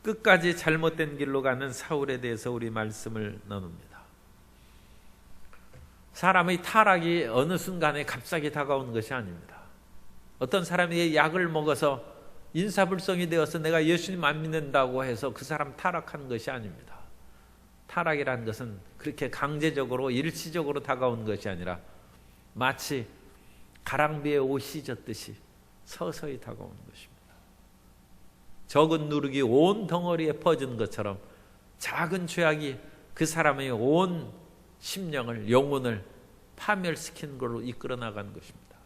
끝까지 잘못된 길로 가는 사울에 대해서 우리 말씀을 나눕니다. 사람의 타락이 어느 순간에 갑자기 다가오는 것이 아닙니다. 어떤 사람이 약을 먹어서 인사불성이 되어서 내가 예수님 안 믿는다고 해서 그 사람 타락하는 것이 아닙니다. 타락이라는 것은 그렇게 강제적으로 일시적으로 다가오는 것이 아니라 마치 가랑비에 옷이 젖듯이 서서히 다가오는 것입니다. 적은 누룩이 온 덩어리에 퍼지는 것처럼 작은 죄악이 그 사람의 온 심령을, 영혼을 파멸시키는 걸로 이끌어 나가는 것입니다.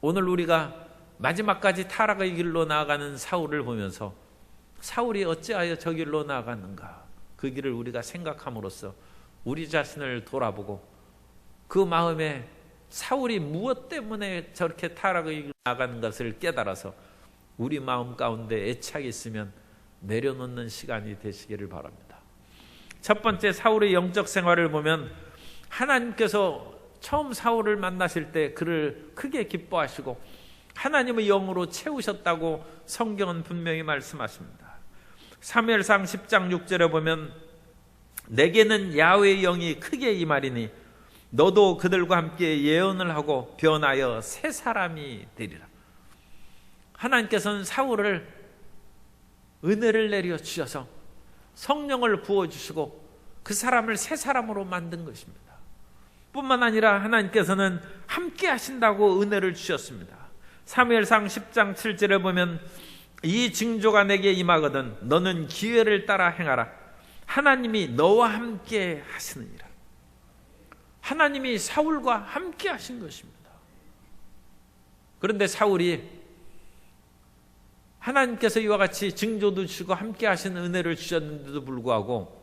오늘 우리가 마지막까지 타락의 길로 나아가는 사울을 보면서 사울이 어찌하여 저 길로 나아갔는가, 그 길을 우리가 생각함으로써 우리 자신을 돌아보고 그 마음에 사울이 무엇 때문에 저렇게 타락의 길로 나가는 것을 깨달아서 우리 마음 가운데 애착이 있으면 내려놓는 시간이 되시기를 바랍니다. 첫 번째, 사울의 영적 생활을 보면 하나님께서 처음 사울을 만나실 때 그를 크게 기뻐하시고 하나님의 영으로 채우셨다고 성경은 분명히 말씀하십니다. 사무엘상 10장 6절에 보면 내게는 야훼의 영이 크게 임하리니 너도 그들과 함께 예언을 하고 변하여 새 사람이 되리라. 하나님께서는 사울을 은혜를 내려 주셔서 성령을 부어주시고 그 사람을 새 사람으로 만든 것입니다. 뿐만 아니라 하나님께서는 함께 하신다고 은혜를 주셨습니다. 사무엘상 10장 7절에 보면 이 징조가 내게 임하거든 너는 기회를 따라 행하라. 하나님이 너와 함께 하시느니라. 하나님이 사울과 함께 하신 것입니다. 그런데 사울이 하나님께서 이와 같이 징조도 주시고 함께 하신 은혜를 주셨는데도 불구하고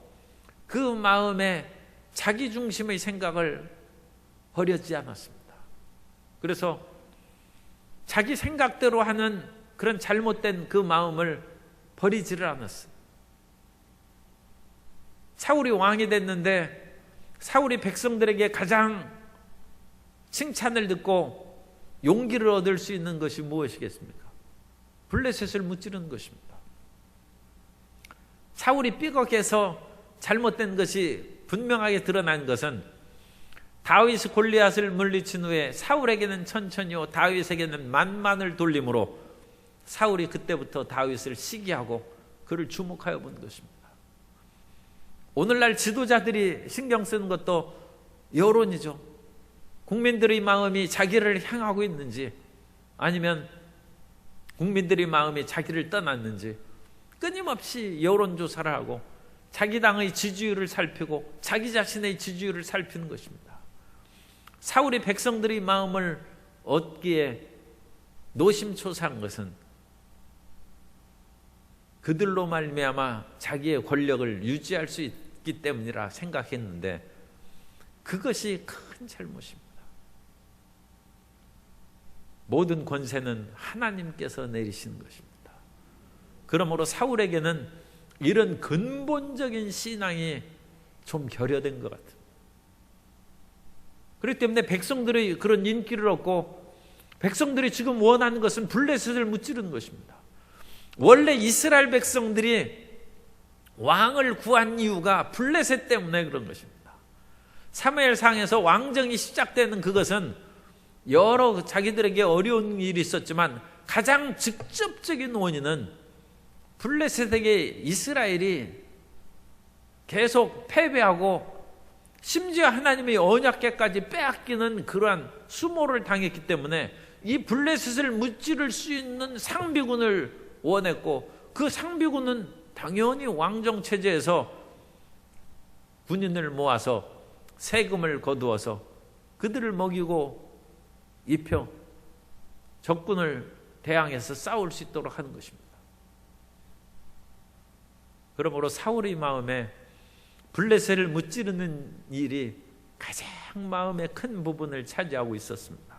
그 마음에 자기 중심의 생각을 버렸지 않았습니다. 그래서 자기 생각대로 하는 그런 잘못된 그 마음을 버리지를 않았어요. 사울이 왕이 됐는데 사울이 백성들에게 가장 칭찬을 듣고 용기를 얻을 수 있는 것이 무엇이겠습니까? 블레셋을 무찌르는 것입니다. 사울이 삐걱해서 잘못된 것이 분명하게 드러난 것은 다윗이 골리앗을 물리친 후에 사울에게는 천천히요 다윗에게는 만만을 돌림으로 사울이 그때부터 다윗을 시기하고 그를 주목하여 본 것입니다. 오늘날 지도자들이 신경 쓰는 것도 여론이죠. 국민들의 마음이 자기를 향하고 있는지 아니면 국민들의 마음이 자기를 떠났는지 끊임없이 여론조사를 하고 자기 당의 지지율을 살피고 자기 자신의 지지율을 살피는 것입니다. 사울이 백성들의 마음을 얻기에 노심초사한 것은 그들로 말미암아 자기의 권력을 유지할 수 있기 때문이라 생각했는데 그것이 큰 잘못입니다. 모든 권세는 하나님께서 내리시는 것입니다. 그러므로 사울에게는 이런 근본적인 신앙이 좀 결여된 것 같아요. 그렇기 때문에 백성들의 그런 인기를 얻고 백성들이 지금 원하는 것은 블레셋을 무찌르는 것입니다. 원래 이스라엘 백성들이 왕을 구한 이유가 블레셋 때문에 그런 것입니다. 사무엘상에서 왕정이 시작되는 그것은 여러 자기들에게 어려운 일이 있었지만 가장 직접적인 원인은 블레셋에게 이스라엘이 계속 패배하고 심지어 하나님의 언약궤까지 빼앗기는 그러한 수모를 당했기 때문에 이 블레셋을 무찌를 수 있는 상비군을 원했고 그 상비군은 당연히 왕정체제에서 군인을 모아서 세금을 거두어서 그들을 먹이고 입혀 적군을 대항해서 싸울 수 있도록 하는 것입니다. 그러므로 사울의 마음에 블레셋을 무찌르는 일이 가장 마음의 큰 부분을 차지하고 있었습니다.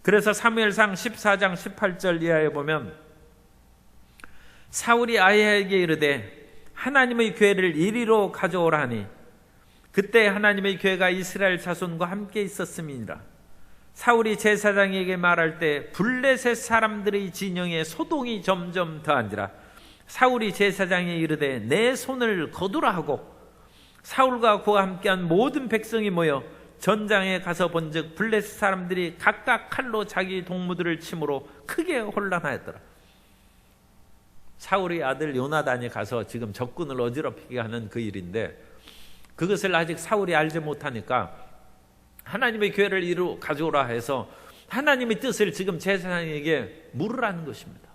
그래서 사무엘상 14장 18절 이하에 보면 사울이 아히야에게 이르되 하나님의 궤를 이리로 가져오라 하니 그때 하나님의 궤가 이스라엘 자손과 함께 있었음이니라. 사울이 제사장에게 말할 때 블레셋 사람들의 진영에 소동이 점점 더한지라. 사울이 제사장에 이르되 내 손을 거두라 하고 사울과 그와 함께한 모든 백성이 모여 전장에 가서 본즉 블레셋 사람들이 각각 칼로 자기 동무들을 침으로 크게 혼란하였더라. 사울의 아들 요나단이 가서 지금 적군을 어지럽히게 하는 그 일인데, 그것을 아직 사울이 알지 못하니까 하나님의 교회를 이루 가져오라 해서 하나님의 뜻을 지금 제사장에게 물으라는 것입니다.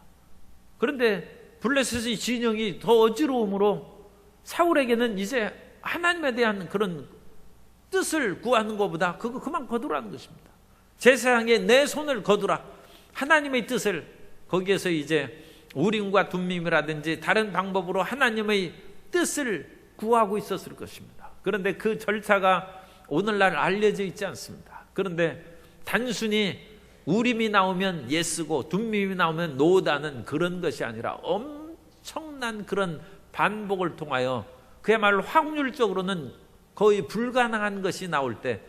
그런데 블레셋의 진영이 더 어지러움으로 사울에게는 이제 하나님에 대한 그런 뜻을 구하는 것보다 그거 그만 거두라는 것입니다. 제사장에 내 손을 거두라. 하나님의 뜻을, 거기에서 이제 우림과 둠밈이라든지 다른 방법으로 하나님의 뜻을 구하고 있었을 것입니다. 그런데 그 절차가 오늘날 알려져 있지 않습니다. 그런데 단순히 우림이 나오면 예쓰고 둠밈이 나오면 노다는 그런 것이 아니라 엄청난 그런 반복을 통하여 그야말로 확률적으로는 거의 불가능한 것이 나올 때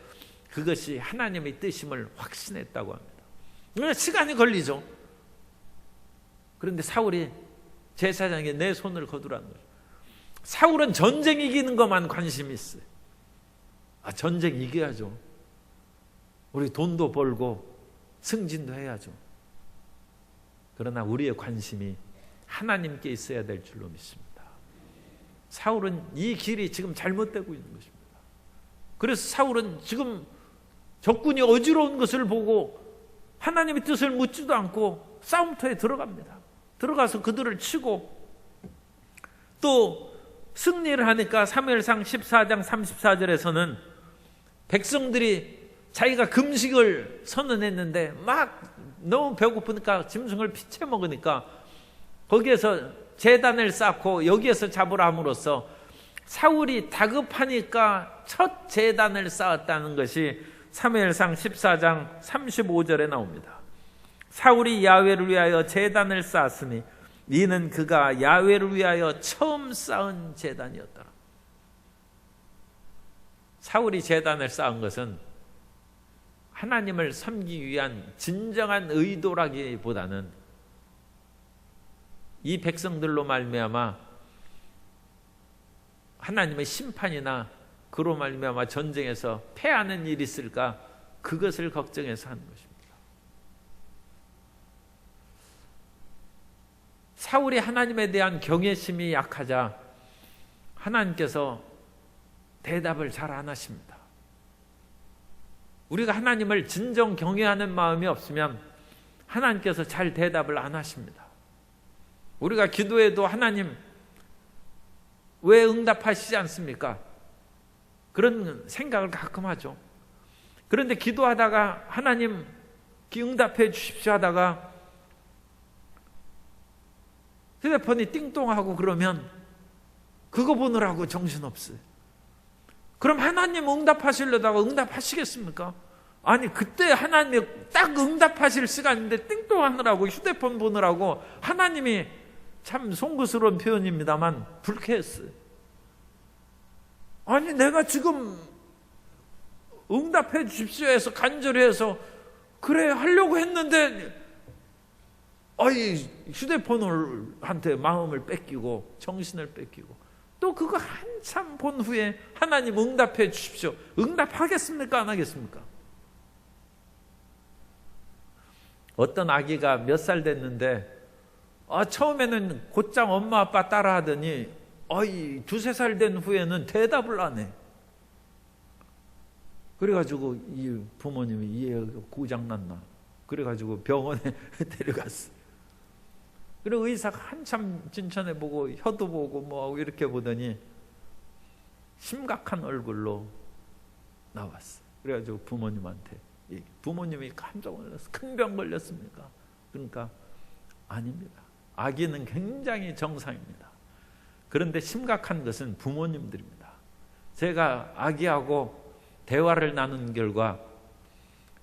그것이 하나님의 뜻임을 확신했다고 합니다. 시간이 걸리죠. 그런데 사울이 제사장에 내 손을 거두라는 거예요. 사울은 전쟁 이기는 것만 관심이 있어요. 전쟁 이겨야죠. 우리 돈도 벌고 승진도 해야죠. 그러나 우리의 관심이 하나님께 있어야 될 줄로 믿습니다. 사울은 이 길이 지금 잘못되고 있는 것입니다. 그래서 사울은 지금 적군이 어지러운 것을 보고 하나님의 뜻을 묻지도 않고 싸움터에 들어갑니다. 들어가서 그들을 치고 또 승리를 하니까 사무엘상 14장 34절에서는 백성들이 자기가 금식을 선언했는데 막 너무 배고프니까 짐승을 피채 먹으니까 거기에서 제단을 쌓고 여기에서 잡으라 함으로써 사울이 다급하니까 첫 제단을 쌓았다는 것이 사무엘상 14장 35절에 나옵니다. 사울이 야훼를 위하여 제단을 쌓았으니 이는 그가 야훼를 위하여 처음 쌓은 제단이었더라. 사울이 제단을 쌓은 것은 하나님을 섬기기 위한 진정한 의도라기보다는 이 백성들로 말미암아 하나님의 심판이나 그로 말미암아 전쟁에서 패하는 일이 있을까, 그것을 걱정해서 하는 것입니다. 사울이 하나님에 대한 경외심이 약하자 하나님께서 대답을 잘 안 하십니다. 우리가 하나님을 진정 경외하는 마음이 없으면 하나님께서 잘 대답을 안 하십니다. 우리가 기도해도 하나님 왜 응답하시지 않습니까? 그런 생각을 가끔 하죠. 그런데 기도하다가 하나님 응답해 주십시오 하다가 휴대폰이 띵동하고 그러면 그거 보느라고 정신없어요. 그럼 하나님 응답하시려다가 응답하시겠습니까? 아니, 그때 하나님이 딱 응답하실 시간인데 띵동하느라고 휴대폰 보느라고 하나님이, 참 송구스러운 표현입니다만, 불쾌했어요. 아니, 내가 지금 응답해 주십시오 해서 간절히 해서 그래 하려고 했는데 휴대폰을 한테 마음을 뺏기고 정신을 뺏기고 또 그거 한참 본 후에 하나님 응답해 주십시오. 응답하겠습니까? 안 하겠습니까? 어떤 아기가 몇 살 됐는데 처음에는 곧장 엄마 아빠 따라 하더니 두세 살 된 후에는 대답을 안 해. 그래가지고 이 부모님이 이해가 고장났나. 그래가지고 병원에 데려갔어. 그리고 의사가 한참 진천해보고 혀도 보고 뭐하고 이렇게 보더니 심각한 얼굴로 나왔어. 그래가지고 부모님한테, 부모님이 깜짝 놀랐어. 큰 병 걸렸습니까? 그러니까 아닙니다. 아기는 굉장히 정상입니다. 그런데 심각한 것은 부모님들입니다. 제가 아기하고 대화를 나눈 결과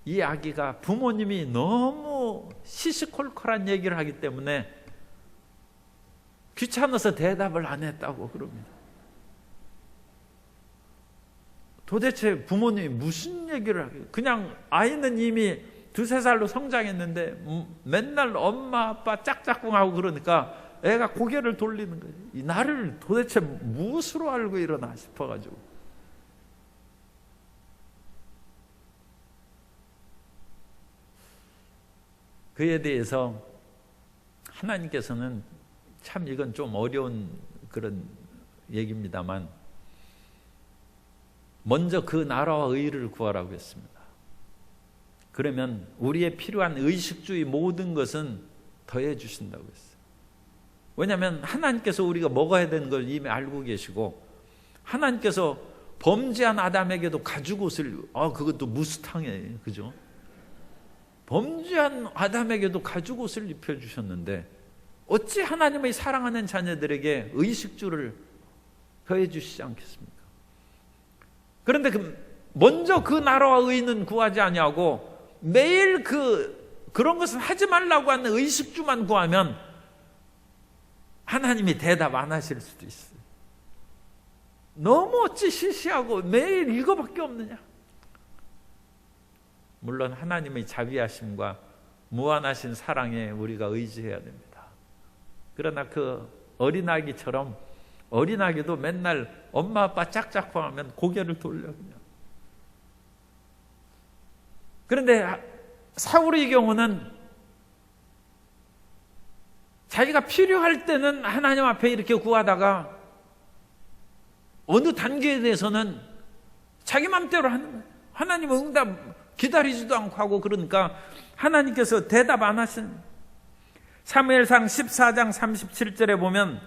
이 아기가 부모님이 너무 시시콜콜한 얘기를 하기 때문에 귀찮아서 대답을 안 했다고 그럽니다. 도대체 부모님이 무슨 얘기를 하겠어요? 그냥 아이는 이미 두세 살로 성장했는데 맨날 엄마 아빠 짝짝꿍하고 그러니까 애가 고개를 돌리는 거예요. 이 나를 도대체 무엇으로 알고 일어나 싶어가지고. 그에 대해서 하나님께서는 참 이건 좀 어려운 그런 얘기입니다만 먼저 그 나라와 의를 구하라고 했습니다. 그러면 우리의 필요한 의식주의 모든 것은 더해 주신다고 했어요. 왜냐하면 하나님께서 우리가 먹어야 되는 걸 이미 알고 계시고 하나님께서 범죄한 아담에게도 가죽옷을 그것도 무스탕이에요. 그죠? 범죄한 아담에게도 가죽옷을 입혀주셨는데 어찌 하나님의 사랑하는 자녀들에게 의식주를 더해 주시지 않겠습니까? 그런데 먼저 그 나라와 의는 구하지 아니하고 매일 그런 것은 하지 말라고 하는 의식주만 구하면 하나님이 대답 안 하실 수도 있어요. 너무 어찌 시시하고 매일 이거밖에 없느냐? 물론 하나님의 자비하심과 무한하신 사랑에 우리가 의지해야 됩니다. 그러나 그 어린아기처럼 어린아기도 맨날 엄마 아빠 짝짝꿍 하면 고개를 돌려 그냥. 그런데 사울의 경우는 자기가 필요할 때는 하나님 앞에 이렇게 구하다가 어느 단계에 대해서는 자기 맘대로 하는 거예요. 하나님 응답 기다리지도 않고 하고 그러니까 하나님께서 대답 안 하신. 사무엘상 14장 37절에 보면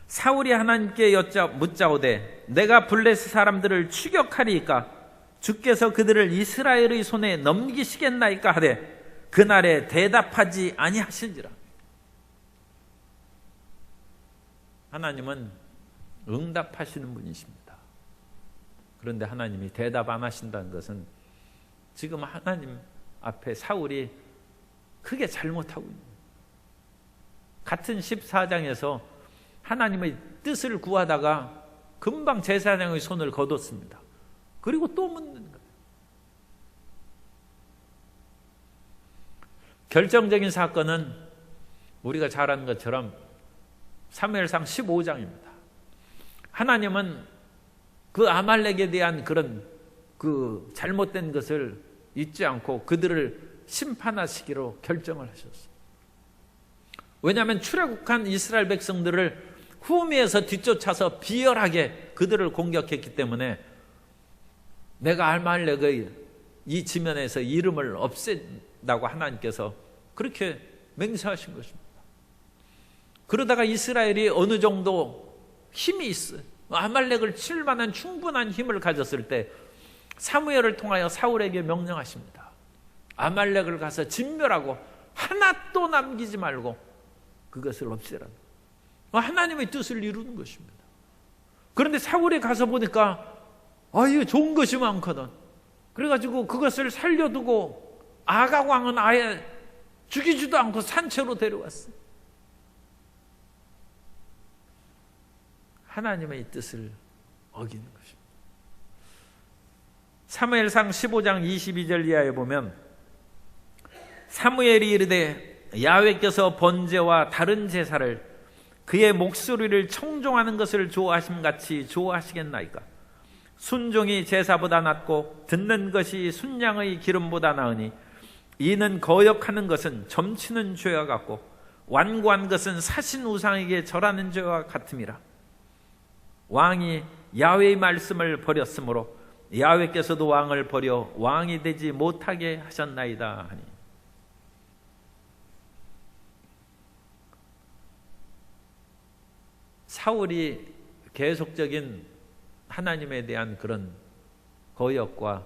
사울이 하나님께 묻자오되 내가 블레셋 사람들을 추격하리이까 주께서 그들을 이스라엘의 손에 넘기시겠나이까 하되 그날에 대답하지 아니하신지라. 하나님은 응답하시는 분이십니다. 그런데 하나님이 대답 안 하신다는 것은 지금 하나님 앞에 사울이 크게 잘못하고 있는 거예요. 같은 14장에서 하나님의 뜻을 구하다가 금방 제사장의 손을 거뒀습니다. 그리고 또 묻는 거예요. 결정적인 사건은 우리가 잘 아는 것처럼 사무엘상 15장입니다. 하나님은 그 아말렉에 대한 그런 그 잘못된 것을 잊지 않고 그들을 심판하시기로 결정을 하셨어요. 왜냐하면 출애굽한 이스라엘 백성들을 후미에서 뒤쫓아서 비열하게 그들을 공격했기 때문에 내가 아말렉의 이 지면에서 이름을 없앤다고 하나님께서 그렇게 맹세하신 것입니다. 그러다가 이스라엘이 어느 정도 힘이 있어요. 아말렉을 칠 만한 충분한 힘을 가졌을 때 사무엘을 통하여 사울에게 명령하십니다. 아말렉을 가서 진멸하고 하나도 남기지 말고 그것을 없애라. 하나님의 뜻을 이루는 것입니다. 그런데 사울이 가서 보니까 이거 좋은 것이 많거든. 그래가지고 그것을 살려두고 아각 왕은 아예 죽이지도 않고 산채로 데려왔어요. 하나님의 뜻을 어기는 것입니다. 사무엘상 15장 22절 이하에 보면 사무엘이 이르되 야훼께서 번제와 다른 제사를 그의 목소리를 청종하는 것을 좋아하심같이 좋아하시겠나이까. 순종이 제사보다 낫고 듣는 것이 순양의 기름보다 나으니 이는 거역하는 것은 점치는 죄와 같고 완고한 것은 사신 우상에게 절하는 죄와 같음이라. 왕이 야훼의 말씀을 버렸으므로 야훼께서도 왕을 버려 왕이 되지 못하게 하셨나이다 하니. 사울이 계속적인 하나님에 대한 그런 거역과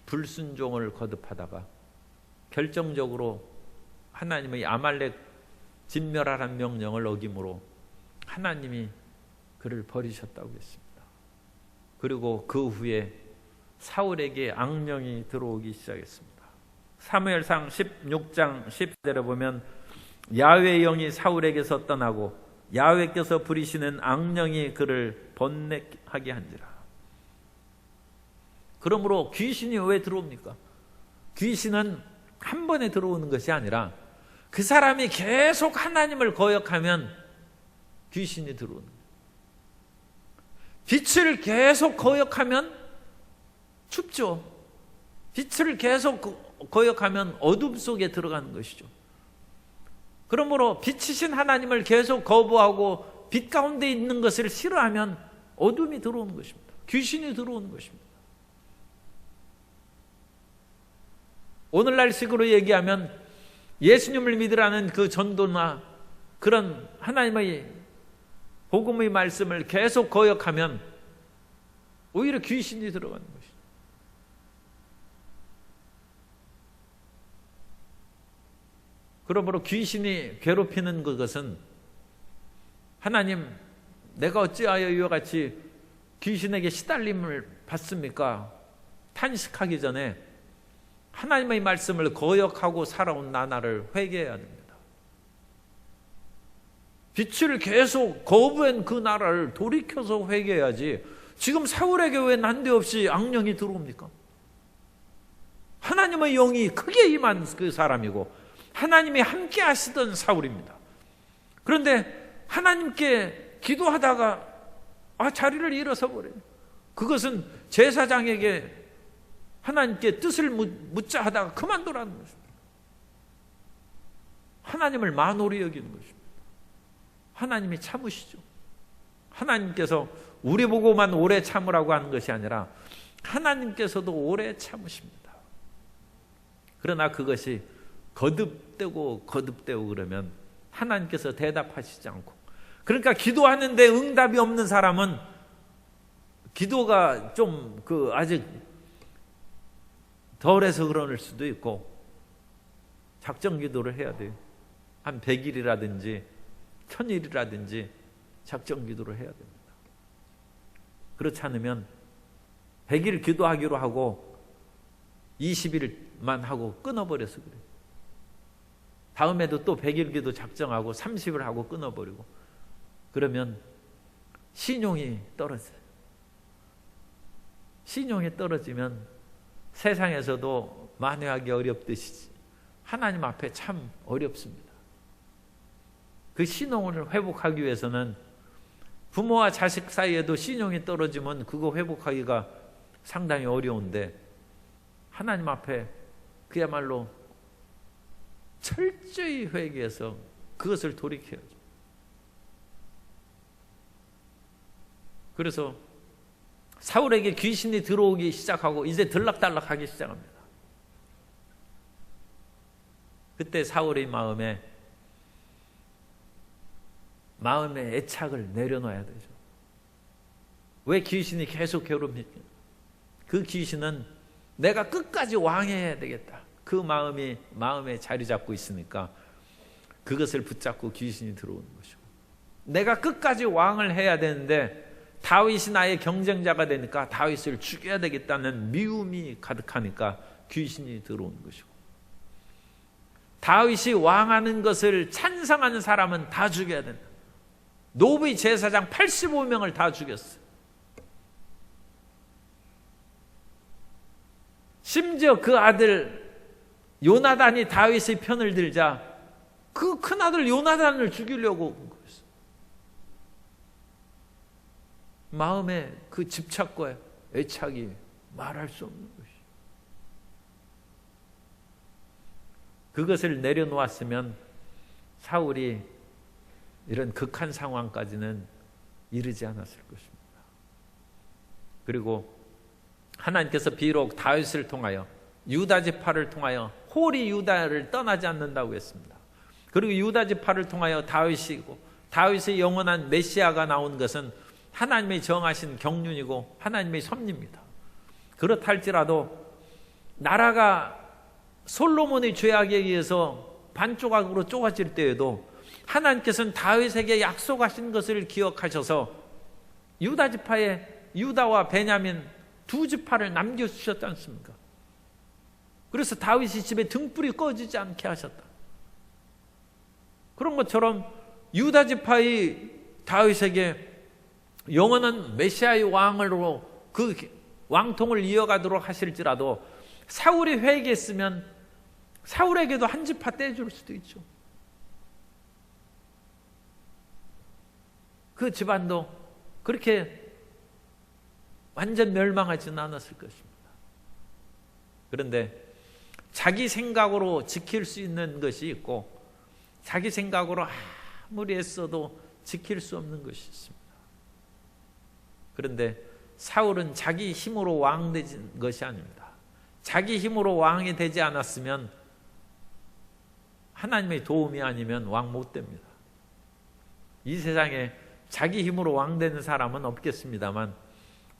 불순종을 거듭하다가 결정적으로 하나님의 아말렉 진멸하라는 명령을 어김으로 하나님이 그를 버리셨다고 했습니다. 그리고 그 후에 사울에게 악령이 들어오기 시작했습니다. 사무엘상 16장 10절에 보면 야훼의 영이 사울에게서 떠나고 야훼께서 부리시는 악령이 그를 번뇌하게 한지라. 그러므로 귀신이 왜 들어옵니까? 귀신은 한 번에 들어오는 것이 아니라 그 사람이 계속 하나님을 거역하면 귀신이 들어오는 거예요. 빛을 계속 거역하면 춥죠. 빛을 계속 거역하면 어둠 속에 들어가는 것이죠. 그러므로 빛이신 하나님을 계속 거부하고 빛 가운데 있는 것을 싫어하면 어둠이 들어오는 것입니다. 귀신이 들어오는 것입니다. 오늘날 식으로 얘기하면 예수님을 믿으라는 그 전도나 그런 하나님의 복음의 말씀을 계속 거역하면 오히려 귀신이 들어가는 것이죠. 그러므로 귀신이 괴롭히는 그것은 하나님, 내가 어찌하여 이와 같이 귀신에게 시달림을 받습니까? 탄식하기 전에 하나님의 말씀을 거역하고 살아온 나날을 회개해야 됩니다. 빛을 계속 거부한 그 나라를 돌이켜서 회개해야지. 지금 사울에게 왜 난데없이 악령이 들어옵니까? 하나님의 영이 크게 임한 그 사람이고 하나님이 함께 하시던 사울입니다. 그런데 하나님께 기도하다가 자리를 잃어서 버려요. 그것은 제사장에게 하나님께 뜻을 묻자 하다가 그만두라는 것입니다. 하나님을 만홀히 여기는 것입니다. 하나님이 참으시죠. 하나님께서 우리 보고만 오래 참으라고 하는 것이 아니라 하나님께서도 오래 참으십니다. 그러나 그것이 거듭되고 그러면 하나님께서 대답하시지 않고, 그러니까 기도하는데 응답이 없는 사람은 기도가 좀 아직 덜해서 그럴 수도 있고 작정 기도를 해야 돼요. 한 100일이라든지 1000일이라든지 작정 기도를 해야 됩니다. 그렇지 않으면 100일 기도하기로 하고 20일만 하고 끊어버려서 그래요. 다음에도 또 100일 기도 작정하고 30일 하고 끊어버리고 그러면 신용이 떨어져요. 신용이 떨어지면 세상에서도 만회하기 어렵듯이 하나님 앞에 참 어렵습니다. 그 신용을 회복하기 위해서는 부모와 자식 사이에도 신용이 떨어지면 그거 회복하기가 상당히 어려운데 하나님 앞에 그야말로 철저히 회개해서 그것을 돌이켜야죠. 그래서 사울에게 귀신이 들어오기 시작하고 이제 들락달락하기 시작합니다. 그때 사울의 마음에 애착을 내려놔야 되죠. 왜 귀신이 계속 괴롭힙니까? 그 귀신은 내가 끝까지 왕해야 되겠다. 그 마음에 자리 잡고 있으니까 그것을 붙잡고 귀신이 들어오는 것이고, 내가 끝까지 왕을 해야 되는데 다윗이 나의 경쟁자가 되니까 다윗을 죽여야 되겠다는 미움이 가득하니까 귀신이 들어오는 것이고, 다윗이 왕하는 것을 찬성하는 사람은 다 죽여야 된다. 노브의 제사장 85명을 다 죽였어요. 심지어 그 아들 요나단이 다윗의 편을 들자 그 큰아들 요나단을 죽이려고 온 거였어요. 마음에 그 집착과 애착이 말할 수 없는 것이. 그것을 내려놓았으면 사울이 이런 극한 상황까지는 이르지 않았을 것입니다. 그리고 하나님께서 비록 다윗을 통하여 유다 지파를 통하여 홀이 유다를 떠나지 않는다고 했습니다. 그리고 유다 지파를 통하여 다윗이고 다윗의 영원한 메시아가 나온 것은 하나님의 정하신 경륜이고 하나님의 섭리입니다. 그렇다 할지라도 나라가 솔로몬의 죄악에 의해서 반조각으로 쪼가질 때에도 하나님께서는 다윗에게 약속하신 것을 기억하셔서 유다 지파에 유다와 베냐민 두 지파를 남겨주셨지 않습니까? 그래서 다윗의 집에 등불이 꺼지지 않게 하셨다. 그런 것처럼 유다 지파의 다윗에게 영원한 메시아의 왕으로 그 왕통을 이어가도록 하실지라도 사울이 회개했으면 사울에게도 한 지파 떼줄 수도 있죠. 그 집안도 그렇게 완전 멸망하지는 않았을 것입니다. 그런데 자기 생각으로 지킬 수 있는 것이 있고 자기 생각으로 아무리 애써도 지킬 수 없는 것이 있습니다. 그런데 사울은 자기 힘으로 왕된 것이 아닙니다. 자기 힘으로 왕이 되지 않았으면 하나님의 도움이 아니면 왕 못 됩니다. 이 세상에 자기 힘으로 왕 되는 사람은 없겠습니다만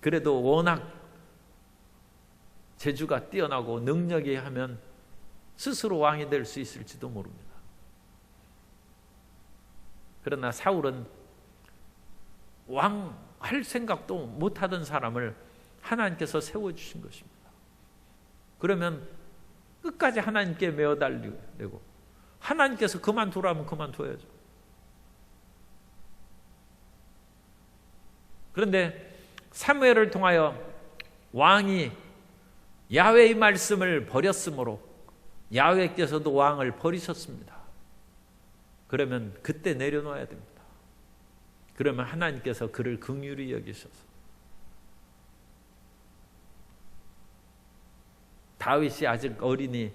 그래도 워낙 재주가 뛰어나고 능력이 하면 스스로 왕이 될 수 있을지도 모릅니다. 그러나 사울은 왕 할 생각도 못하던 사람을 하나님께서 세워주신 것입니다. 그러면 끝까지 하나님께 매어달리고 하나님께서 그만두라면 그만둬야죠. 그런데 사무엘을 통하여 왕이 야훼의 말씀을 버렸으므로 야훼께서도 왕을 버리셨습니다. 그러면 그때 내려놓아야 됩니다. 그러면 하나님께서 그를 긍휼히 여기셔서 다윗이 아직 어리니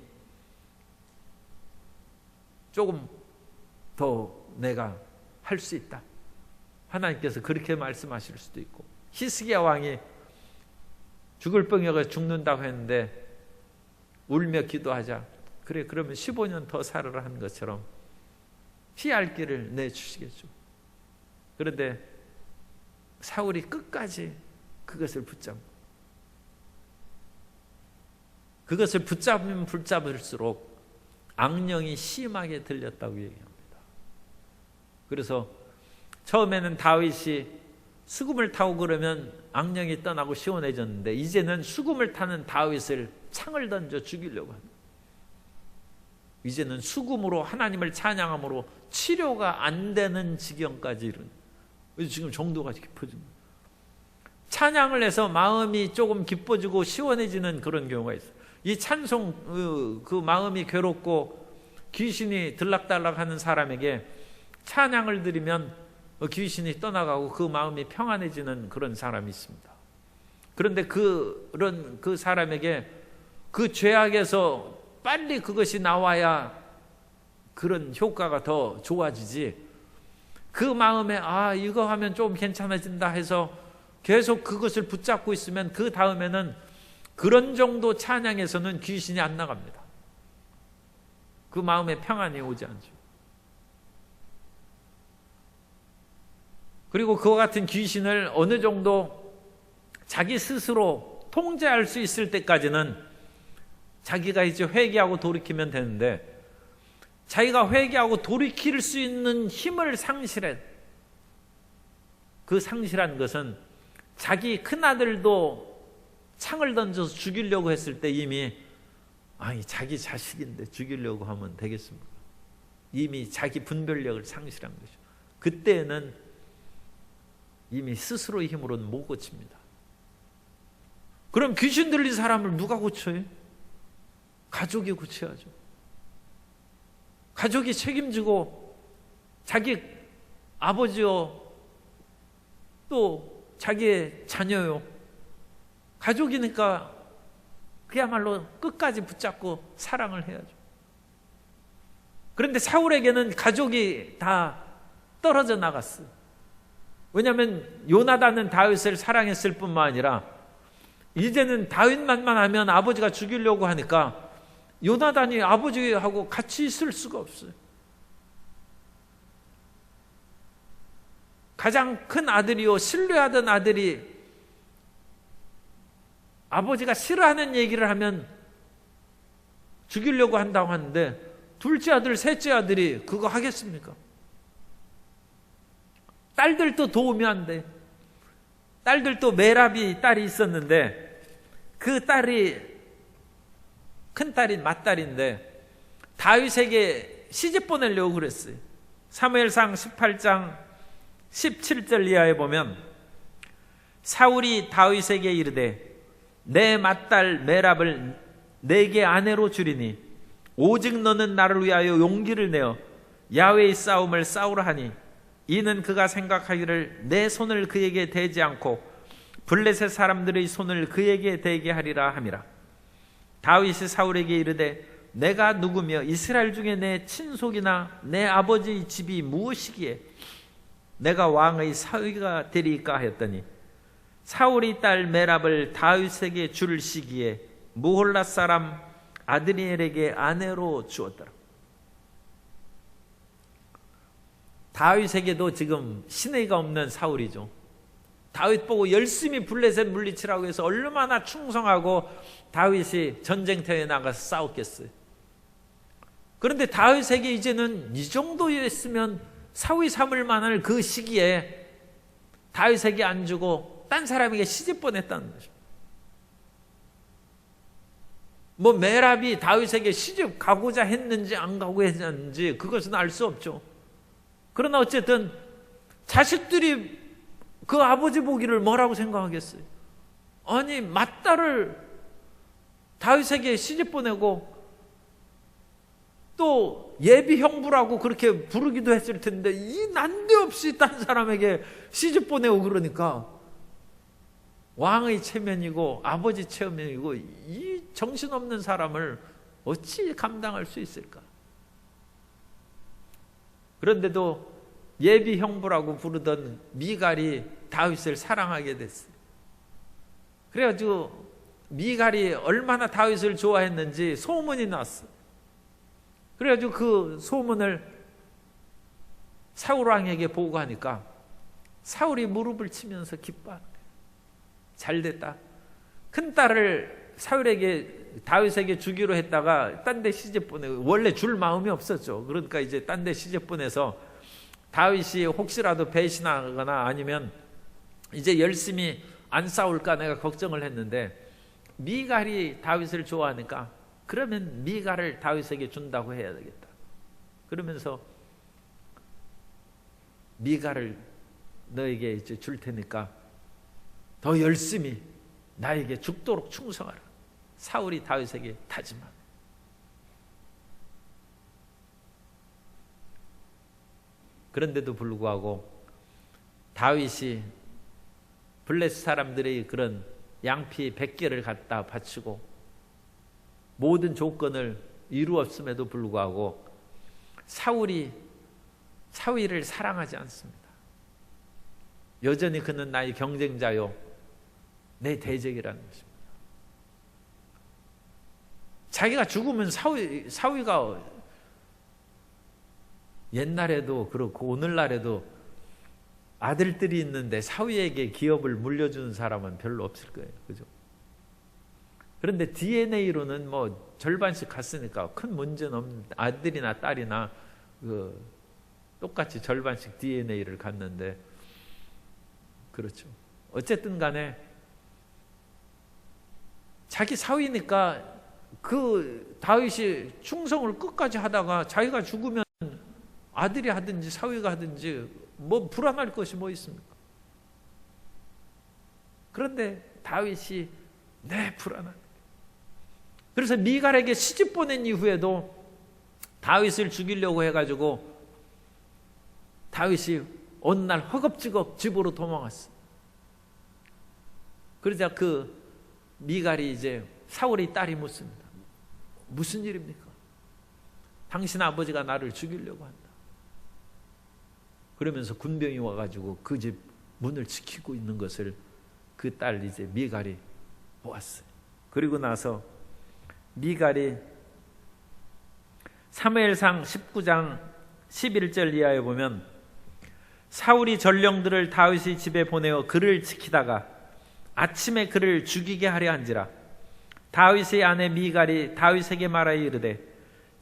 조금 더 내가 할 수 있다. 하나님께서 그렇게 말씀하실 수도 있고 히스기야 왕이 죽을 병역에 죽는다고 했는데 울며 기도하자. 그래 그러면 15년 더 살아라 한 것처럼 피할 길을 내주시겠죠. 그런데 사울이 끝까지 그것을 붙잡으면 붙잡을수록 악령이 심하게 들렸다고 얘기합니다. 그래서 처음에는 다윗이 수금을 타고 그러면 악령이 떠나고 시원해졌는데 이제는 수금을 타는 다윗을 창을 던져 죽이려고 합니다. 이제는 수금으로 하나님을 찬양함으로 치료가 안 되는 지경까지 이른 지금 정도가 깊어집니다. 찬양을 해서 마음이 조금 기뻐지고 시원해지는 그런 경우가 있어요. 이 찬송 그 마음이 괴롭고 귀신이 들락달락하는 사람에게 찬양을 드리면 귀신이 떠나가고 그 마음이 평안해지는 그런 사람이 있습니다. 그런데 그런 그 사람에게 그 죄악에서 빨리 그것이 나와야 그런 효과가 더 좋아지지, 그 마음에 이거 하면 좀 괜찮아진다 해서 계속 그것을 붙잡고 있으면 그 다음에는 그런 정도 찬양에서는 귀신이 안 나갑니다. 그 마음에 평안이 오지 않죠. 그리고 그와 같은 귀신을 어느 정도 자기 스스로 통제할 수 있을 때까지는 자기가 이제 회개하고 돌이키면 되는데, 자기가 회개하고 돌이킬 수 있는 힘을 상실해. 그 상실한 것은 자기 큰아들도 창을 던져서 죽이려고 했을 때 이미 자기 자식인데 죽이려고 하면 되겠습니까? 이미 자기 분별력을 상실한 거죠. 그때는 이미 스스로의 힘으로는 못 고칩니다. 그럼 귀신 들린 사람을 누가 고쳐요? 가족이 고쳐야죠. 가족이 책임지고 자기 아버지요 또 자기의 자녀요, 가족이니까 그야말로 끝까지 붙잡고 사랑을 해야죠. 그런데 사울에게는 가족이 다 떨어져 나갔어요. 왜냐하면 요나단은 다윗을 사랑했을 뿐만 아니라 이제는 다윗만 하면 아버지가 죽이려고 하니까 요나단이 아버지하고 같이 있을 수가 없어요. 가장 큰 아들이요 신뢰하던 아들이 아버지가 싫어하는 얘기를 하면 죽이려고 한다고 하는데 둘째 아들, 셋째 아들이 그거 하겠습니까? 딸들도 도움이 안 돼. 딸들도 메라비 딸이 있었는데 그 딸이 큰딸인 맏딸인데 다윗에게 시집 보내려고 그랬어요. 사무엘상 18장 17절 이하에 보면 사울이 다윗에게 이르되 내 맏딸 메랍을 내게 아내로 주리니 오직 너는 나를 위하여 용기를 내어 야훼의 싸움을 싸우라 하니 이는 그가 생각하기를 내 손을 그에게 대지 않고 블레셋 사람들의 손을 그에게 대게 하리라 함이라. 다윗이 사울에게 이르되 내가 누구며 이스라엘 중에 내 친속이나 내 아버지의 집이 무엇이기에 내가 왕의 사위가 되리까 하였더니 사울이 딸 메랍을 다윗에게 줄 시기에 무홀라 사람 아드니엘에게 아내로 주었더라. 다윗에게도 지금 신의가 없는 사울이죠. 다윗 보고 열심히 블레셋 물리치라고 해서 얼마나 충성하고 다윗이 전쟁터에 나가서 싸웠겠어요. 그런데 다윗에게 이제는 이 정도였으면 사위 삼을 만할 그 시기에 다윗에게 안 주고 딴 사람에게 시집 보냈다는 거죠. 뭐 메랍이 다윗에게 시집 가고자 했는지 안 가고 했는지 그것은 알 수 없죠. 그러나 어쨌든 자식들이 그 아버지 보기를 뭐라고 생각하겠어요? 아니 맏딸을 다윗에게 시집 보내고 또 예비 형부라고 그렇게 부르기도 했을 텐데 이 난데없이 딴 사람에게 시집 보내고 그러니까 왕의 체면이고 아버지 체면이고 이 정신없는 사람을 어찌 감당할 수 있을까? 그런데도 예비 형부라고 부르던 미갈이 다윗을 사랑하게 됐어요. 그래가지고 미갈이 얼마나 다윗을 좋아했는지 소문이 났어요. 그래가지고 그 소문을 사울 왕에게 보고하니까 사울이 무릎을 치면서 기뻐하는 거예요. 잘 됐다. 큰 딸을 사울에게 다윗에게 주기로 했다가 딴 데 시집 보내고 원래 줄 마음이 없었죠. 그러니까 이제 딴 데 시집 보내서 다윗이 혹시라도 배신하거나 아니면 이제 열심히 안 싸울까 내가 걱정을 했는데 미갈이 다윗을 좋아하니까 그러면 미갈을 다윗에게 준다고 해야 되겠다. 그러면서 미갈을 너에게 이제 줄 테니까 더 열심히 나에게 죽도록 충성하라. 사울이 다윗에게 다짐합니다. 그런데도 불구하고 다윗이 블레셋 사람들의 그런 양피 100개를 갖다 바치고 모든 조건을 이루었음에도 불구하고 사위를 사랑하지 않습니다. 여전히 그는 나의 경쟁자요 내 대적이라는 것입니다. 자기가 죽으면 사위가 옛날에도 그렇고 오늘날에도 아들들이 있는데 사위에게 기업을 물려주는 사람은 별로 없을 거예요. 그죠? 그런데 DNA로는 뭐 절반씩 갔으니까 큰 문제는 없는데 아들이나 딸이나 똑같이 절반씩 DNA를 갖는데 그렇죠. 어쨌든 간에 자기 사위니까 그 다윗이 충성을 끝까지 하다가 자기가 죽으면 아들이 하든지 사위가 하든지 뭐 불안할 것이 뭐 있습니까? 그런데 다윗이 불안한. 그래서 미갈에게 시집 보낸 이후에도 다윗을 죽이려고 해가지고 다윗이 어느 날 허겁지겁 집으로 도망갔어. 그러자 그 미갈이 이제 사울의 딸이 묻습니다. 무슨 일입니까? 당신 아버지가 나를 죽이려고 한다. 그러면서 군병이 와가지고 그 집 문을 지키고 있는 것을 그 딸 이제 미갈이 보았어요. 그리고 나서 미갈이 사무엘상 19장 11절 이하에 보면 사울이 전령들을 다윗의 집에 보내어 그를 지키다가 아침에 그를 죽이게 하려 한지라 다윗의 아내 미갈이 다윗에게 말하여 이르되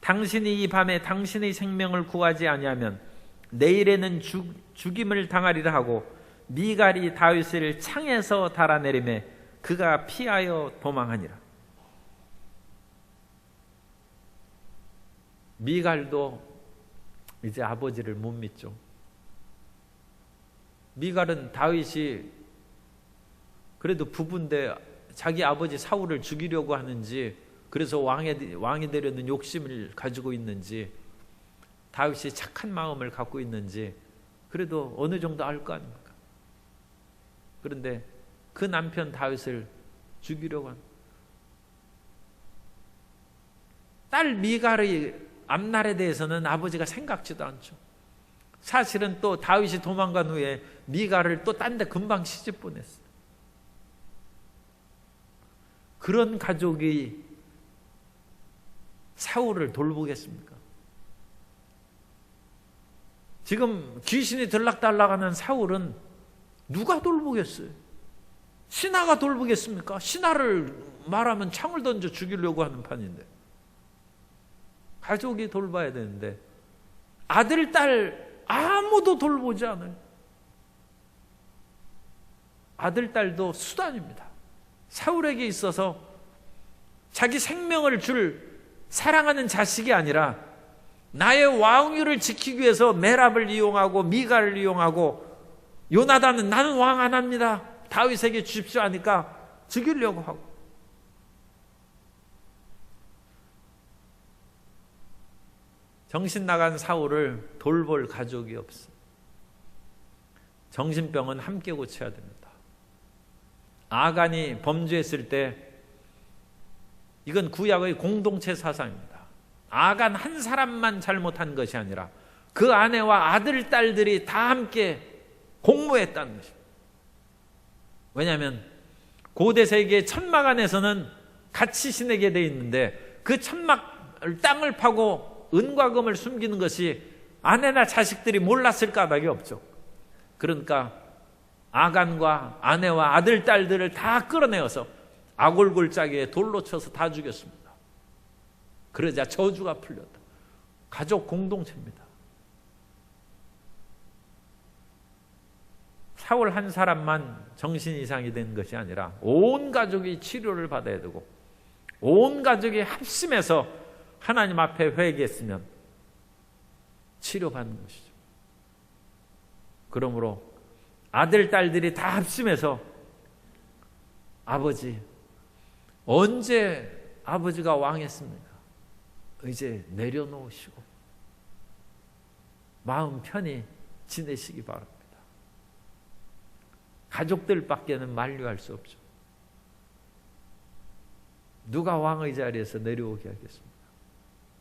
당신이 이 밤에 당신의 생명을 구하지 아니하면 내일에는 죽임을 당하리라 하고 미갈이 다윗을 창에서 달아내리매 그가 피하여 도망하니라. 미갈도 이제 아버지를 못 믿죠. 미갈은 다윗이 그래도 부부인데 자기 아버지 사울을 죽이려고 하는지 그래서 왕이 되려는 욕심을 가지고 있는지 다윗이 착한 마음을 갖고 있는지 그래도 어느 정도 알 거 아닙니까? 그런데 그 남편 다윗을 죽이려고 한 딸 미갈의 앞날에 대해서는 아버지가 생각지도 않죠. 사실은 또 다윗이 도망간 후에 미갈을 또 딴 데 금방 시집 보냈어요. 그런 가족이 사울을 돌보겠습니까? 지금 귀신이 들락달락하는 사울은 누가 돌보겠어요? 신하가 돌보겠습니까? 신하를 말하면 창을 던져 죽이려고 하는 판인데, 가족이 돌봐야 되는데 아들, 딸 아무도 돌보지 않아요. 아들, 딸도 수단입니다. 사울에게 있어서 자기 생명을 줄 사랑하는 자식이 아니라 나의 왕위를 지키기 위해서 메랍을 이용하고 미갈을 이용하고, 요나단은 나는 왕 안 합니다, 다윗에게 주십시오 하니까 죽이려고 하고, 정신 나간 사울을 돌볼 가족이 없어. 정신병은 함께 고쳐야 됩니다. 아간이 범죄했을 때 이건 구약의 공동체 사상입니다. 아간 한 사람만 잘못한 것이 아니라 그 아내와 아들, 딸들이 다 함께 공모했다는 것입니다. 왜냐하면 고대 세계의 천막 안에서는 같이 지내게 돼 있는데, 그 천막 땅을 파고 은과 금을 숨기는 것이 아내나 자식들이 몰랐을 까닭이 없죠. 그러니까 아간과 아내와 아들, 딸들을 다 끌어내어서 아골골짜기에 돌로 쳐서 다 죽였습니다. 그러자 저주가 풀렸다. 가족 공동체입니다. 사울 한 사람만 정신 이상이 된 것이 아니라 온 가족이 치료를 받아야 되고, 온 가족이 합심해서 하나님 앞에 회개했으면 치료받는 것이죠. 그러므로 아들, 딸들이 다 합심해서 아버지, 언제 아버지가 왕했습니까? 이제 내려놓으시고 마음 편히 지내시기 바랍니다. 가족들밖에는 만류할 수 없죠. 누가 왕의 자리에서 내려오게 하겠습니까?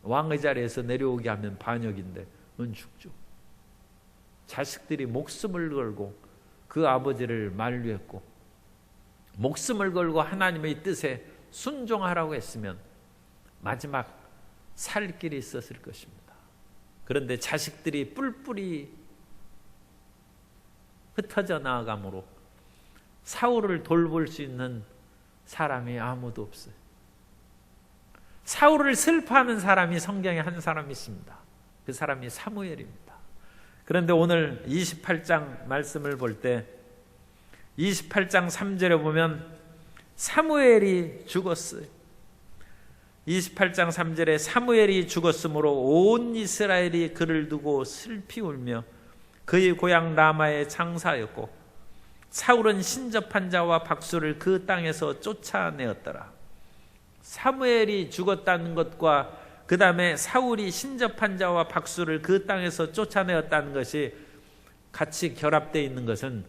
왕의 자리에서 내려오게 하면 반역인데 넌 죽죠. 자식들이 목숨을 걸고 그 아버지를 만류했고, 목숨을 걸고 하나님의 뜻에 순종하라고 했으면 마지막 살 길이 있었을 것입니다. 그런데 자식들이 뿔뿔이 흩어져 나아가므로 사울을 돌볼 수 있는 사람이 아무도 없어요. 사울을 슬퍼하는 사람이 성경에 한 사람 있습니다. 그 사람이 사무엘입니다. 그런데 오늘 28장 말씀을 볼 때 28장 3절에 보면 사무엘이 죽었어요. 28장 3절에 사무엘이 죽었으므로 온 이스라엘이 그를 두고 슬피 울며 그의 고향 라마에 장사하였고, 사울은 신접한 자와 박수를 그 땅에서 쫓아내었더라. 사무엘이 죽었다는 것과 그 다음에 사울이 신접한 자와 박수를 그 땅에서 쫓아내었다는 것이 같이 결합되어 있는 것은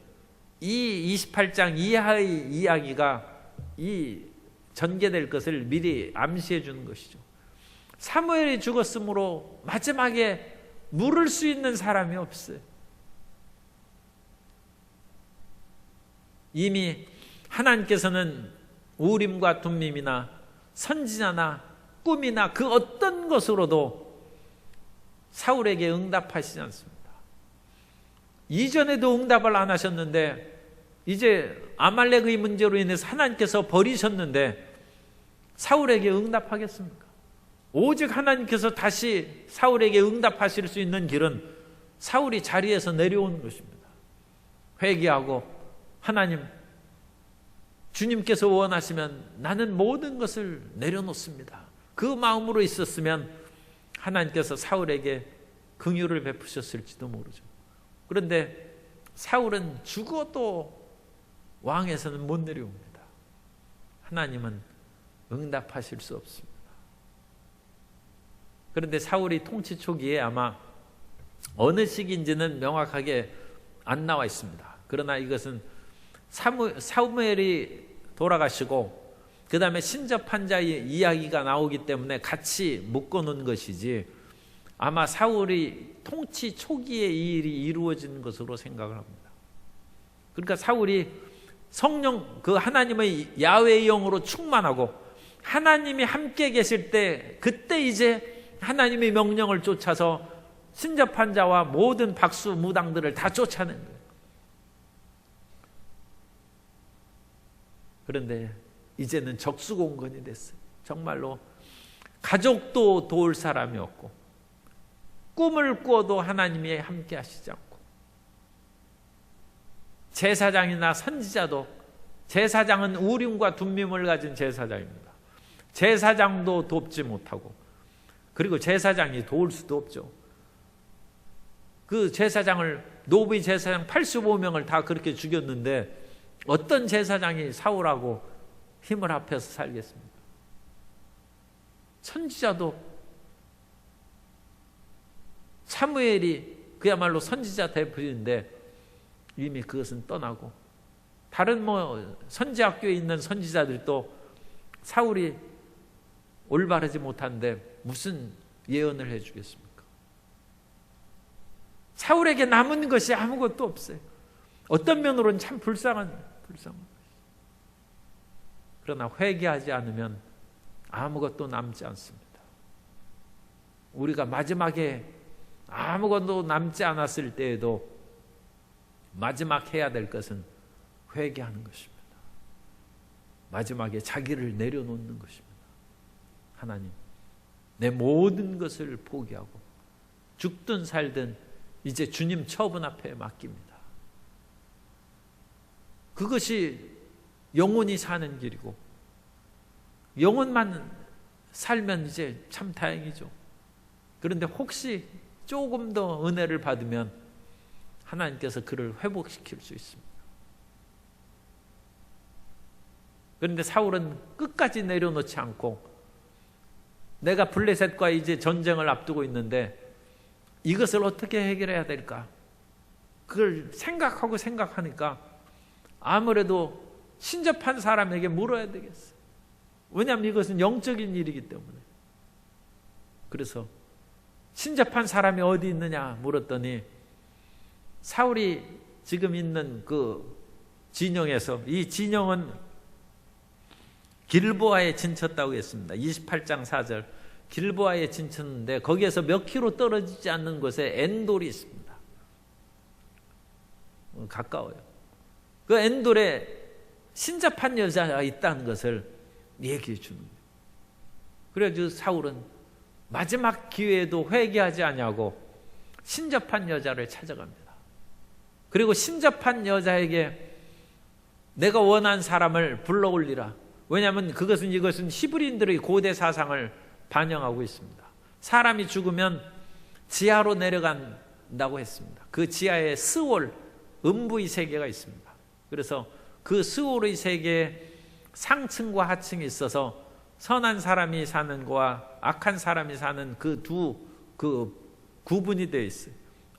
이 28장 이하의 이야기가 이 전개될 것을 미리 암시해 주는 것이죠. 사무엘이 죽었으므로 마지막에 물을 수 있는 사람이 없어요. 이미 하나님께서는 우림과 둠밈이나 선지자나 꿈이나 그 어떤 것으로도 사울에게 응답하시지 않습니다. 이전에도 응답을 안 하셨는데 이제 아말렉의 문제로 인해서 하나님께서 버리셨는데 사울에게 응답하겠습니까? 오직 하나님께서 다시 사울에게 응답하실 수 있는 길은 사울이 자리에서 내려오는 것입니다. 회개하고 하나님, 주님께서 원하시면 나는 모든 것을 내려놓습니다. 그 마음으로 있었으면 하나님께서 사울에게 긍휼을 베푸셨을지도 모르죠. 그런데 사울은 죽어도 왕에서는 못 내려옵니다. 하나님은 응답하실 수 없습니다. 그런데 사울이 통치 초기에 아마 어느 시기인지는 명확하게 안 나와 있습니다. 그러나 이것은 사무엘이 돌아가시고 그 다음에 신접한 자의 이야기가 나오기 때문에 같이 묶어놓은 것이지, 아마 사울이 통치 초기에 이 일이 이루어진 것으로 생각을 합니다. 그러니까 사울이 성령, 그 하나님의 야훼의 영으로 충만하고 하나님이 함께 계실 때, 그때 이제 하나님의 명령을 쫓아서 신접한 자와 모든 박수 무당들을 다 쫓아낸 거예요. 그런데 이제는 적수공건이 됐어요. 정말로 가족도 도울 사람이 없고, 꿈을 꾸어도 하나님이 함께 하시지 않고, 제사장이나 선지자도, 제사장은 우림과 둠밈을 가진 제사장입니다. 제사장도 돕지 못하고, 그리고 제사장이 도울 수도 없죠. 그 제사장을, 노비 제사장 85명을 다 그렇게 죽였는데 어떤 제사장이 사울하고 힘을 합해서 살겠습니까? 선지자도, 사무엘이 그야말로 선지자 대표인데 이미 그것은 떠나고, 다른 선지학교에 있는 선지자들도 사울이 올바르지 못한데 무슨 예언을 해주겠습니까? 사울에게 남은 것이 아무것도 없어요. 어떤 면으로는 참 불쌍한 것이죠. 그러나 회개하지 않으면 아무것도 남지 않습니다. 우리가 마지막에 아무것도 남지 않았을 때에도 마지막 해야 될 것은 회개하는 것입니다. 마지막에 자기를 내려놓는 것입니다. 하나님, 내 모든 것을 포기하고 죽든 살든 이제 주님 처분 앞에 맡깁니다. 그것이 영원히 사는 길이고, 영원만 살면 이제 참 다행이죠. 그런데 혹시 조금 더 은혜를 받으면 하나님께서 그를 회복시킬 수 있습니다. 그런데 사울은 끝까지 내려놓지 않고, 내가 블레셋과 이제 전쟁을 앞두고 있는데 이것을 어떻게 해결해야 될까? 그걸 생각하니까 아무래도 신접한 사람에게 물어야 되겠어요. 왜냐하면 이것은 영적인 일이기 때문에. 그래서 신접한 사람이 어디 있느냐 물었더니, 사울이 지금 있는 그 진영에서, 이 진영은 길보아에 진쳤다고 했습니다. 28장 4절. 길보아에 진쳤는데 거기에서 몇 킬로 떨어지지 않는 곳에 엔돌이 있습니다. 가까워요. 그 엔돌에 신접한 여자가 있다는 것을 얘기해 주는 거예요. 그래서 사울은 마지막 기회에도 회개하지 아니하고 신접한 여자를 찾아갑니다. 그리고 신접한 여자에게 내가 원한 사람을 불러올리라. 왜냐하면 이것은 히브리인들의 고대 사상을 반영하고 있습니다. 사람이 죽으면 지하로 내려간다고 했습니다. 그 지하에 스올, 음부의 세계가 있습니다. 그래서 그 스올의 세계에 상층과 하층이 있어서 선한 사람이 사는 거와 악한 사람이 사는 그 구분이 되어 있어요.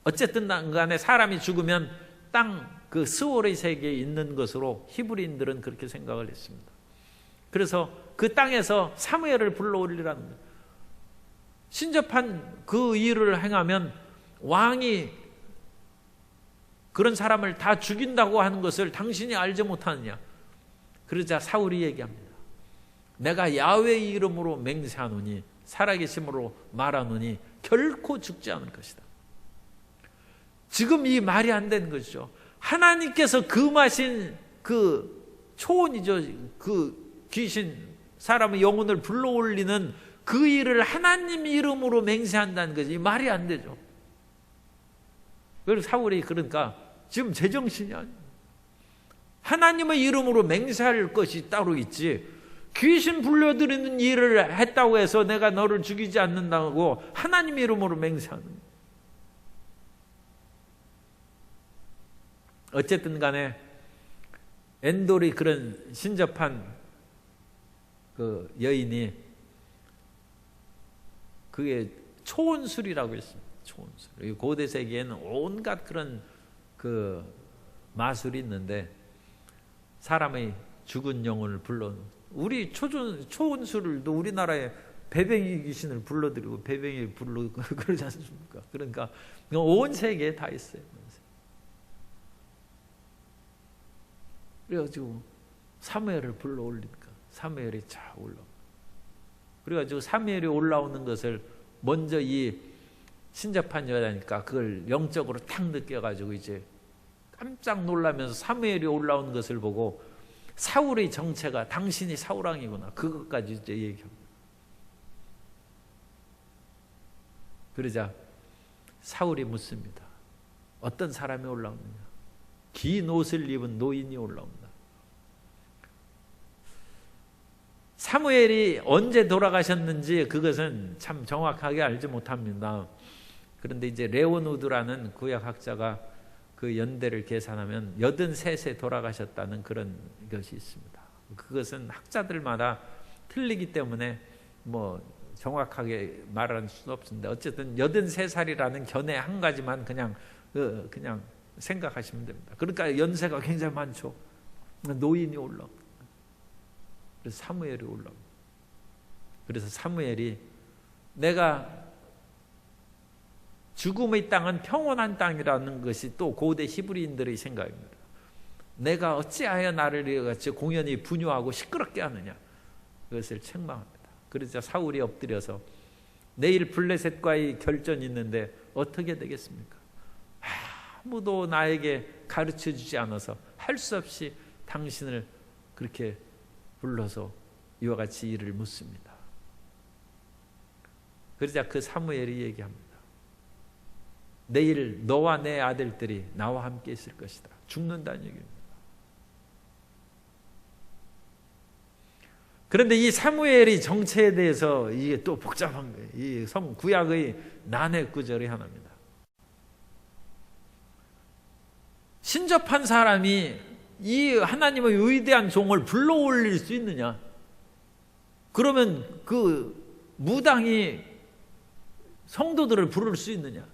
어쨌든 간에 사람이 죽으면 땅 그 스올의 세계에 있는 것으로 히브리인들은 그렇게 생각을 했습니다. 그래서 그 땅에서 사무엘을 불러올리라는 거예요. 신접한 그 일을 행하면 왕이 그런 사람을 다 죽인다고 하는 것을 당신이 알지 못하느냐. 그러자 사울이 얘기합니다. 내가 야훼의 이름으로 맹세하노니, 살아계심으로 말하노니 결코 죽지 않을 것이다. 지금 이 말이 안 되는 것이죠. 하나님께서 금하신 그 초혼이죠. 그 귀신, 사람의 영혼을 불러올리는 그 일을 하나님 이름으로 맹세한다는 것이 말이 안 되죠. 그래서 사울이 그러니까 지금 제정신이 아니에요. 하나님의 이름으로 맹세할 것이 따로 있지, 귀신 불려들이는 일을 했다고 해서 내가 너를 죽이지 않는다고 하나님 이름으로 맹세하는 거예요. 어쨌든 간에 엔돌이 그런 신접한 그 여인이, 그게 초혼술이라고 했습니다. 초혼술. 이 고대 세계에는 온갖 그런 그 마술이 있는데 사람의 죽은 영혼을 불러. 우리 초혼술도 우리나라에 배뱅이 귀신을 불러들이고 배뱅이 불러 그러지 않습니까? 그러니까 온 세계에 다 있어요. 그래가지고 사무엘을 불러 올리니까 사무엘이 쫙 올라. 그래가지고 사무엘이 올라오는 것을 먼저 이 신접한 여자니까 그걸 영적으로 탁 느껴가지고 이제 깜짝 놀라면서 사무엘이 올라오는 것을 보고 사울의 정체가 당신이 사울왕이구나 그것까지 이제 얘기합니다. 그러자 사울이 묻습니다. 어떤 사람이 올라오느냐? 긴 옷을 입은 노인이 올라온다. 사무엘이 언제 돌아가셨는지 그것은 참 정확하게 알지 못합니다. 그런데 이제 레오누드라는 구약학자가 그 연대를 계산하면 83세 돌아가셨다는 그런 것이 있습니다. 그것은 학자들마다 틀리기 때문에 뭐 정확하게 말할 수는 없습니다. 어쨌든 83살이라는 견해 한 가지만 그냥 생각하시면 됩니다. 그러니까 연세가 굉장히 많죠. 노인이 올라옵니다. 그래서 사무엘이 올라옵니다. 그래서 사무엘이 내가 죽음의 땅은 평온한 땅이라는 것이 또 고대 히브리인들의 생각입니다. 내가 어찌하여 나를 이같이 공연히 분유하고 시끄럽게 하느냐 그것을 책망합니다. 그러자 사울이 엎드려서 내일 블레셋과의 결전이 있는데 어떻게 되겠습니까? 아무도 나에게 가르쳐주지 않아서 할 수 없이 당신을 그렇게 불러서 이와 같이 일을 묻습니다. 그러자 그 사무엘이 얘기합니다. 내일 너와 내 아들들이 나와 함께 있을 것이다. 죽는다는 얘기입니다. 그런데 이 사무엘의 정체에 대해서 이게 또 복잡한 거예요. 이 구약의 난해 구절이 하나입니다. 신접한 사람이 이 하나님의 위대한 종을 불러 올릴 수 있느냐? 그러면 그 무당이 성도들을 부를 수 있느냐?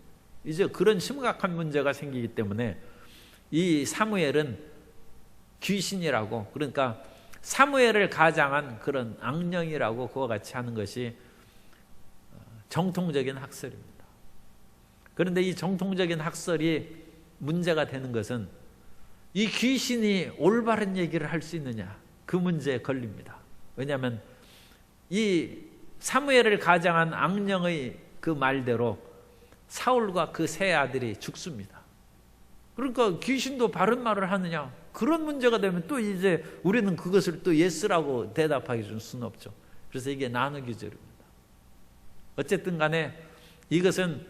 이제 그런 심각한 문제가 생기기 때문에 이 사무엘은 귀신이라고, 그러니까 사무엘을 가장한 그런 악령이라고 그와 같이 하는 것이 정통적인 학설입니다. 그런데 이 정통적인 학설이 문제가 되는 것은 이 귀신이 올바른 얘기를 할 수 있느냐 그 문제에 걸립니다. 왜냐하면 이 사무엘을 가장한 악령의 그 말대로 사울과 그 세 아들이 죽습니다. 그러니까 귀신도 바른 말을 하느냐 그런 문제가 되면 또 이제 우리는 그것을 또 예스라고 대답하기 줄 수는 없죠. 그래서 이게 나누기절입니다. 어쨌든 간에 이것은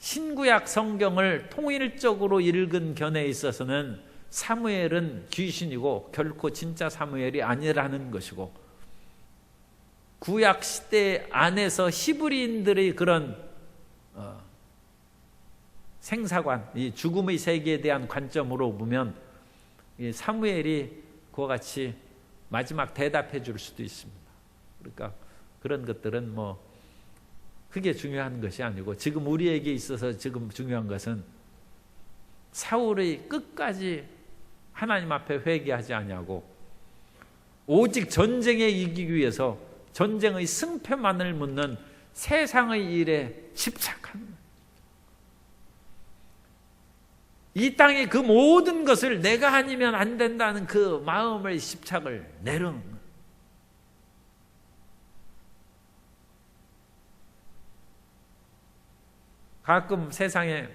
신구약 성경을 통일적으로 읽은 견해에 있어서는 사무엘은 귀신이고 결코 진짜 사무엘이 아니라는 것이고, 구약 시대 안에서 히브리인들의 그런 생사관, 이 죽음의 세계에 대한 관점으로 보면 이 사무엘이 그와 같이 마지막 대답해 줄 수도 있습니다. 그러니까 그런 것들은 뭐 크게 중요한 것이 아니고, 지금 우리에게 있어서 지금 중요한 것은 사울의 끝까지 하나님 앞에 회개하지 아니하고 오직 전쟁에 이기기 위해서 전쟁의 승패만을 묻는 세상의 일에 집착하는 거예요. 이 땅의 그 모든 것을 내가 아니면 안 된다는 그 마음의 집착을 내려놓는 거예요. 가끔 세상에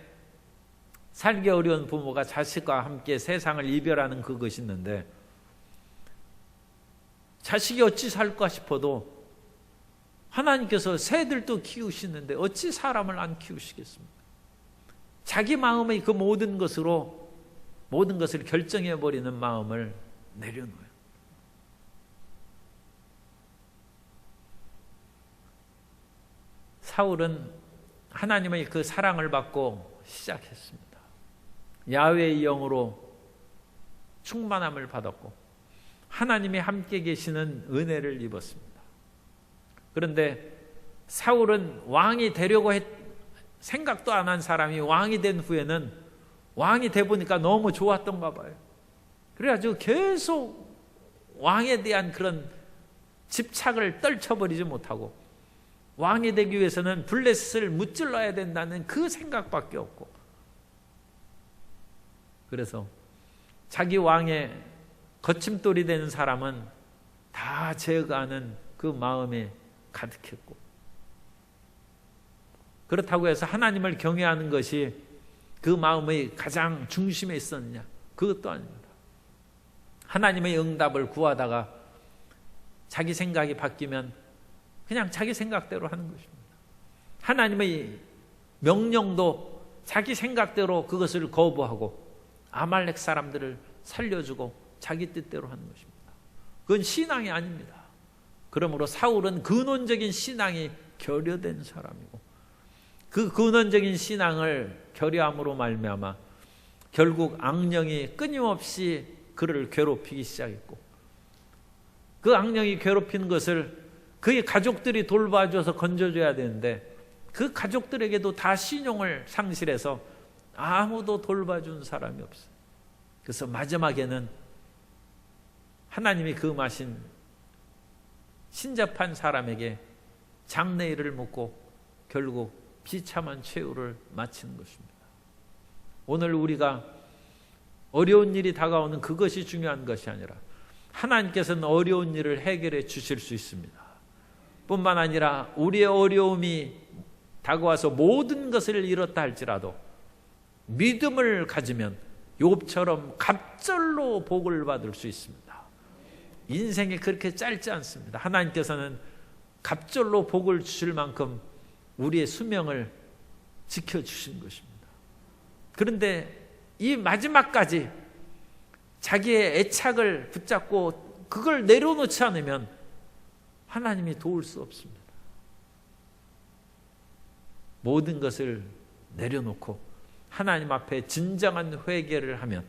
살기 어려운 부모가 자식과 함께 세상을 이별하는 그것이 있는데, 자식이 어찌 살까 싶어도 하나님께서 새들도 키우시는데 어찌 사람을 안 키우시겠습니까? 자기 마음의 그 모든 것으로 모든 것을 결정해버리는 마음을 내려놓아요. 사울은 하나님의 그 사랑을 받고 시작했습니다. 야훼의 영으로 충만함을 받았고 하나님이 함께 계시는 은혜를 입었습니다. 그런데 사울은 왕이 되려고 생각도 안 한 사람이 왕이 된 후에는 왕이 돼 보니까 너무 좋았던가 봐요. 그래가지고 계속 왕에 대한 그런 집착을 떨쳐버리지 못하고 왕이 되기 위해서는 블레셋을 무찔러야 된다는 그 생각밖에 없고, 그래서 자기 왕의 거침돌이 되는 사람은 다 제어가는 그 마음에 가득했고, 그렇다고 해서 하나님을 경외하는 것이 그 마음의 가장 중심에 있었느냐? 그것도 아닙니다. 하나님의 응답을 구하다가 자기 생각이 바뀌면 그냥 자기 생각대로 하는 것입니다. 하나님의 명령도 자기 생각대로 그것을 거부하고 아말렉 사람들을 살려주고 자기 뜻대로 하는 것입니다. 그건 신앙이 아닙니다. 그러므로 사울은 근원적인 신앙이 결여된 사람이고, 그 근원적인 신앙을 결여함으로 말미암아 결국 악령이 끊임없이 그를 괴롭히기 시작했고, 그 악령이 괴롭히는 것을 그의 가족들이 돌봐줘서 건져줘야 되는데 그 가족들에게도 다 신용을 상실해서 아무도 돌봐준 사람이 없어요. 그래서 마지막에는 하나님이 금하신 신접한 사람에게 장례일을 묻고 결국 비참한 최후를 마치는 것입니다. 오늘 우리가 어려운 일이 다가오는 그것이 중요한 것이 아니라 하나님께서는 어려운 일을 해결해 주실 수 있습니다. 뿐만 아니라 우리의 어려움이 다가와서 모든 것을 잃었다 할지라도 믿음을 가지면 욥처럼 갑절로 복을 받을 수 있습니다. 인생이 그렇게 짧지 않습니다. 하나님께서는 갑절로 복을 주실 만큼 우리의 수명을 지켜주신 것입니다. 그런데 이 마지막까지 자기의 애착을 붙잡고 그걸 내려놓지 않으면 하나님이 도울 수 없습니다. 모든 것을 내려놓고 하나님 앞에 진정한 회개를 하면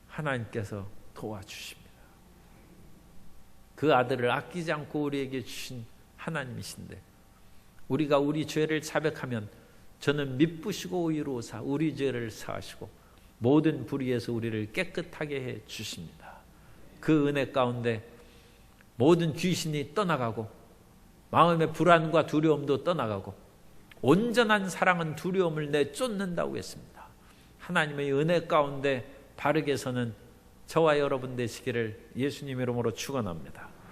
하나님께서 도와주십니다. 그 아들을 아끼지 않고 우리에게 주신 하나님이신데, 우리가 우리 죄를 자백하면 저는 미쁘시고 의로우사 우리 죄를 사하시고 모든 불의에서 우리를 깨끗하게 해 주십니다. 그 은혜 가운데 모든 귀신이 떠나가고 마음의 불안과 두려움도 떠나가고 온전한 사랑은 두려움을 내쫓는다고 했습니다. 하나님의 은혜 가운데 바르게 서는 저와 여러분 되시기를 예수님 이름으로 축원합니다.